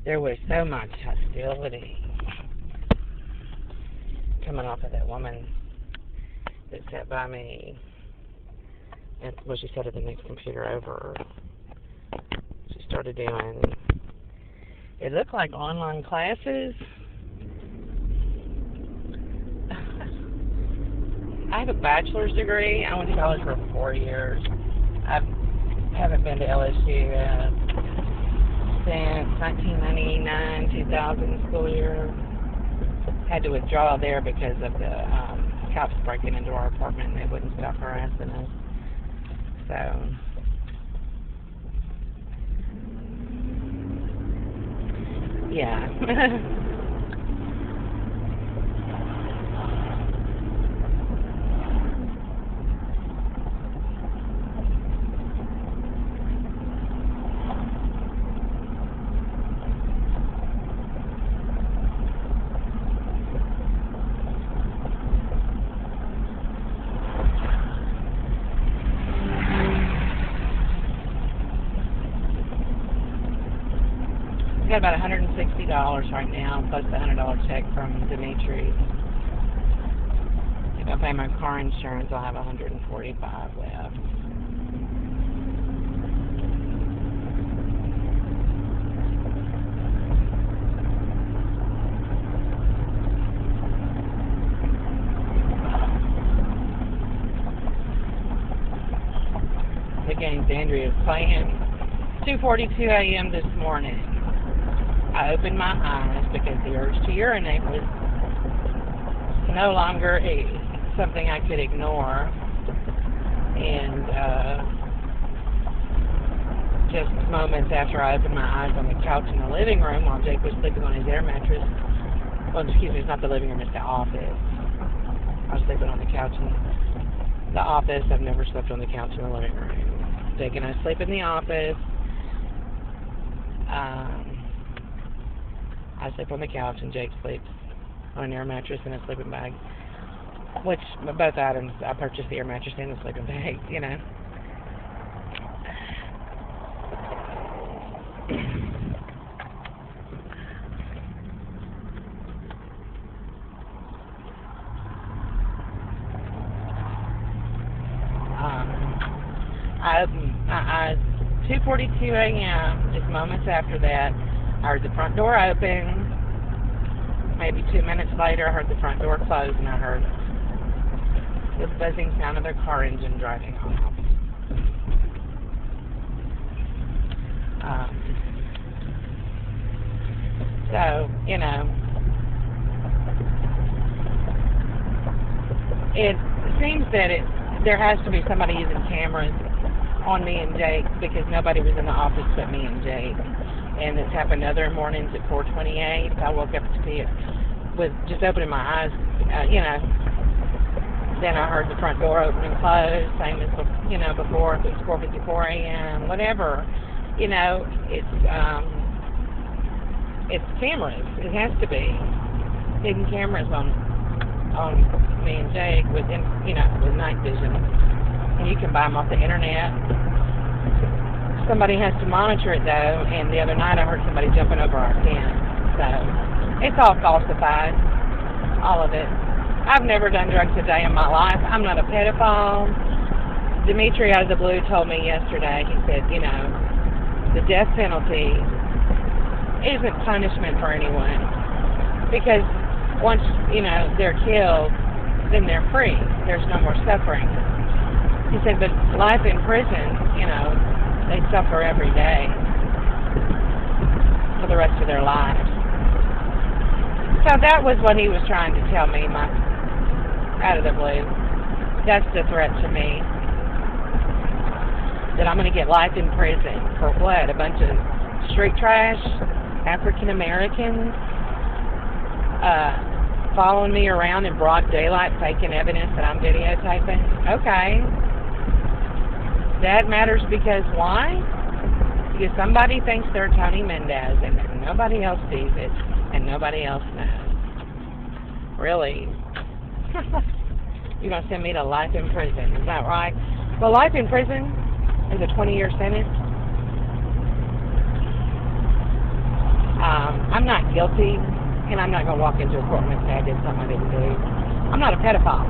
there was so much hostility coming off of that woman that sat by me. And well, she sat at the next computer over. She started doing, it looked like online classes. I have a bachelor's degree. I went to college for 4 years. I haven't been to LSU since 1999, 2000 school year. Had to withdraw there because of the cops breaking into our apartment and they wouldn't stop harassing us. So, yeah. I got about $160 right now, plus the $100 check from Dimitri. If I pay my car insurance, I'll have $145 left. The game's Andrea is playing. 2:42 a.m. this morning. I opened my eyes because the urge to urinate was no longer something I could ignore. And just moments after I opened my eyes on the couch in the living room while Jake was sleeping on his air mattress. Well, excuse me, it's not the living room, it's the office. I was sleeping on the couch in the office. I've never slept on the couch in the living room. Jake and I sleep in the office. I sleep on the couch and Jake sleeps on an air mattress and a sleeping bag. Which, both items, I purchased the air mattress and the sleeping bag, you know. I opened my eyes 2:42 a.m. Just moments after that. I heard the front door open. Maybe 2 minutes later, I heard the front door close, and I heard the buzzing sound of their car engine driving off. So, you know, it seems that there has to be somebody using cameras on me and Jake because nobody was in the office but me and Jake. And it's happened other mornings at 4:28. I woke up to see it with just opening my eyes, you know. Then I heard the front door open and close, same as, you know, before. If it was 4:54 a.m., whatever. You know, it's cameras. It has to be hidden cameras on me and Jake with, you know, with night vision. And you can buy them off the internet. Somebody has to monitor it though, and the other night I heard somebody jumping over our fence. So it's all falsified, all of it. I've never done drugs a day in my life. I'm not a pedophile. Dimitri out of the blue told me yesterday, he said, you know, the death penalty isn't punishment for anyone because once, you know, they're killed, then they're free. There's no more suffering. He said, but life in prison, you know, they suffer every day for the rest of their lives. So that was what he was trying to tell me, out of the blue. That's the threat to me. That I'm going to get life in prison for what? A bunch of street trash, African Americans, following me around in broad daylight, faking evidence that I'm videotaping? Okay. That matters because why? Because somebody thinks they're Tony Mendez and nobody else sees it and nobody else knows. Really? You're going to send me to life in prison, is that right? Well, life in prison is a 20-year sentence. I'm not guilty, and I'm not going to walk into a courtroom and say I did something I didn't do. I'm not a pedophile.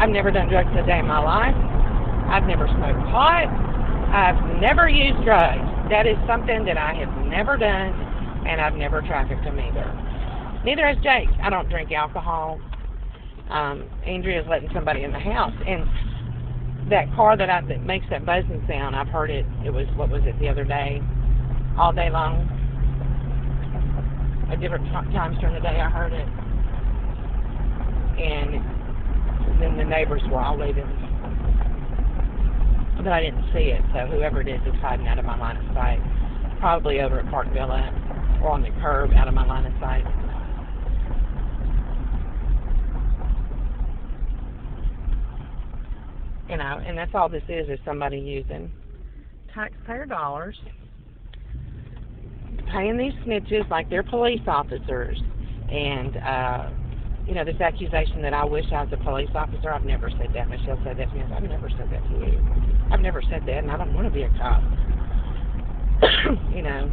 I've never done drugs a day in my life. I've never smoked pot. I've never used drugs. That is something that I have never done, and I've never trafficked them either. Neither has Jake. I don't drink alcohol. Andrea's letting somebody in the house, and that car that makes that buzzing sound, I've heard it. It was, what was it, the other day, all day long. At different times during the day, I heard it. And then the neighbors were all leaving, but I didn't see it. So whoever it is hiding out of my line of sight, probably over at Park Villa or on the curb, out of my line of sight. You know, and that's all this is somebody using taxpayer dollars, paying these snitches like they're police officers. And, you know, this accusation that I wish I was a police officer, I've never said that. Michelle said that to me. I've never said that to you. I've never said that, and I don't want to be a cop. You know,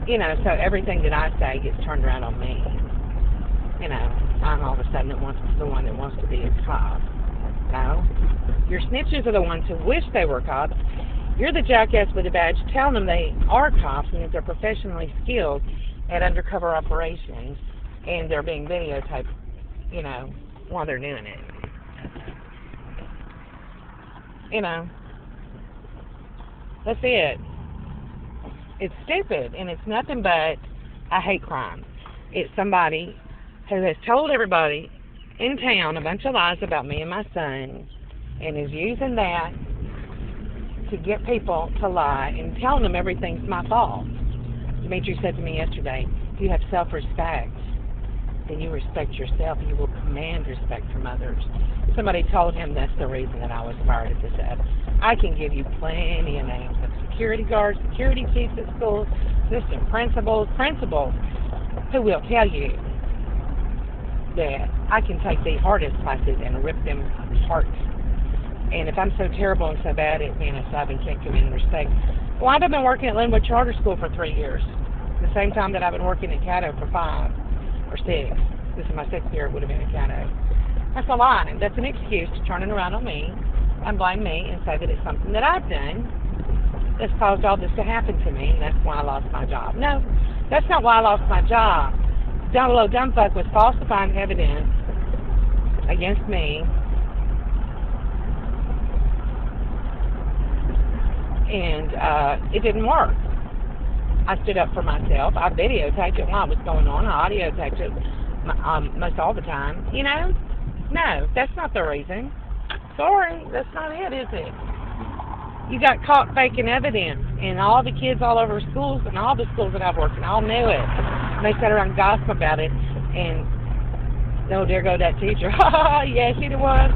you know, so everything that I say gets turned around on me. You know, I'm all of a sudden the one that wants to be a cop. No. Your snitches are the ones who wish they were cops. You're the jackass with a badge telling them they are cops and that they're professionally skilled at undercover operations, and they're being videotaped, you know, while they're doing it. You know, that's it. It's stupid, and it's nothing but a hate crime. It's somebody who has told everybody in town a bunch of lies about me and my son, and is using that to get people to lie and telling them everything's my fault. Dimitri said to me yesterday, if you have self-respect, then you respect yourself, and you will command respect from others. Somebody told him that's the reason that I was fired at this ad. I can give you plenty of names of security guards, security chiefs at schools, assistant principals who will tell you that I can take the hardest classes and rip them apart. And if I'm so terrible and so bad at being a sub and can't command respect, well, I've been working at Linwood Charter School for 3 years, the same time that I've been working at Caddo for 5 or 6. This is my 6th year. It would have been at Caddo. That's a lie. That's an excuse to turn it around on me and blame me and say that it's something that I've done that's caused all this to happen to me, and that's why I lost my job. No, that's not why I lost my job. Dumb fuck was falsifying evidence against me, and it didn't work. I stood up for myself. I videotaped it while it was going on. I audiotaped it most all the time. You know? No, that's not the reason. Sorry, that's not it, is it? You got caught faking evidence, and all the kids all over schools and all the schools that I've worked in all knew it. And they sat around and gossip about it, and oh, there go that teacher. Yeah, she the one.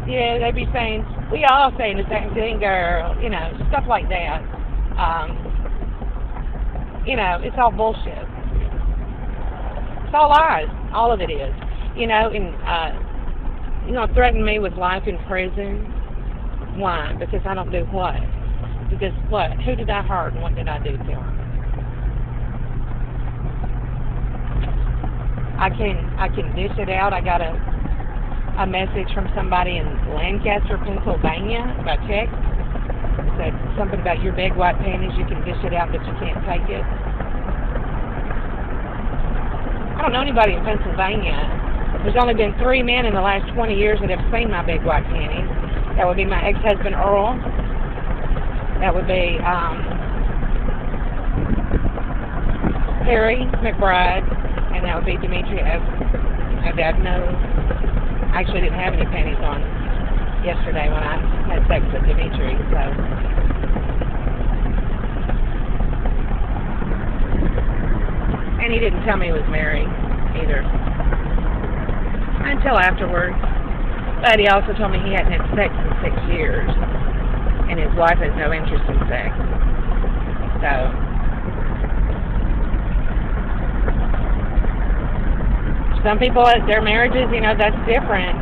Yeah, they'd be saying, we all saying the same thing, girl. You know, stuff like that. You know, it's all bullshit. It's all lies. All of it is. You know, and, you know, threaten me with life in prison. Why? Because I don't do what? Because what? Who did I hurt and what did I do to him? I can dish it out. I got a message from somebody in Lancaster, Pennsylvania, by text. It said something about your big white panties. You can dish it out, but you can't take it. I don't know anybody in Pennsylvania. There's only been 3 men in the last 20 years that have seen my big white panties. That would be my ex-husband, Earl. That would be Harry McBride. And that would be Dimitri Avadno. I actually didn't have any panties on yesterday when I had sex with Dimitri. So. And he didn't tell me he was married either. Until afterwards. But he also told me he hadn't had sex in 6 years, and his wife has no interest in sex. So, some people, their marriages, you know, that's different.